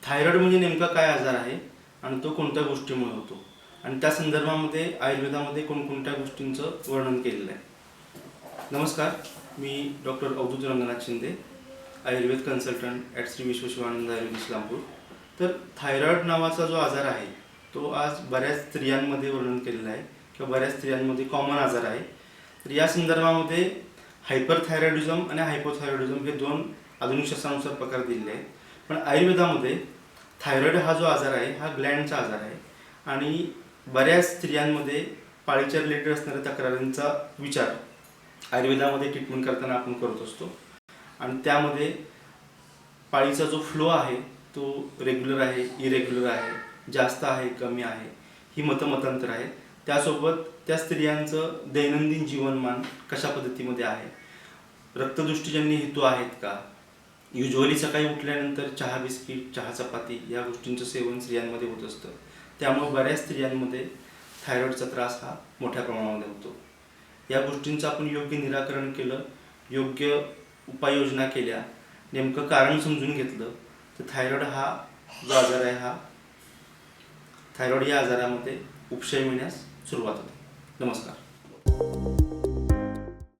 Thyroid म्हणजे नेमका काय आजार आहे आणि तो कोणत्या गोष्टीमुळे होतो आणि त्या संदर्भामध्ये आयुर्वेदामध्ये कोणकोणत्या गोष्टींचं वर्णन केलेलं आहे। नमस्कार, मी doctor Avdhoot Ranganath Shinde, Ayurved consultant at Shri Vishweshwaranand Ayurved Islampur. तर थायरॉइड नावाचा जो आजार आहे तो आज बऱ्याच स्त्रियांमध्ये वर्णन केलेला आहे किंवा बऱ्याच स्त्रियांमध्ये कॉमन आजार आहे। तर या संदर्भामध्ये हायपरथायरॉइडिझम आणि हायपोथायरॉइडिझम हे दोन आधुनिक शास्त्रानुसार प्रकार दिलेले आहेत। पण आयुर्वेदामध्ये थायरॉइड हा जो आजार आहे हा ग्लँडचा आजार आहे आणि बऱ्याच स्त्रियांमध्ये पाळीच्या रिलेटेड असणाऱ्या तक्रारींचा विचार आयुर्वेदामध्ये ट्रीटमेंट करताना आपण करत असतो आणि त्यामध्ये पाळीचा जो फ्लो आहे तो रेग्युलर आहे, इरेग्युलर आहे, जास्त आहे, कमी आहे, ही मतमतांतर आहे। त्यासोबत त्या स्त्रियांचं दैनंदिन जीवनमान कशा पद्धतीमध्ये आहे, रक्तदृष्टीजन्य हेतू आहेत का, युजली सकाळी उठल्यानंतर चहा बिस्किट, चहा चपाती या गोष्टींचं सेवन स्त्रियांमध्ये होत असतं। त्यामुळे बऱ्याच स्त्रियांमध्ये थायरॉइडचा त्रास हा मोठ्या प्रमाणामध्ये होतो। या गोष्टींचं आपण योग्य निराकरण केलं, योग्य उपाययोजना केल्या, नेमकं कारण समजून घेतलं तर थायरॉइड हा जो आजार आहे हा थायरॉइड या आजारामध्ये उपशम मिळण्यास सुरुवात होते। नमस्कार।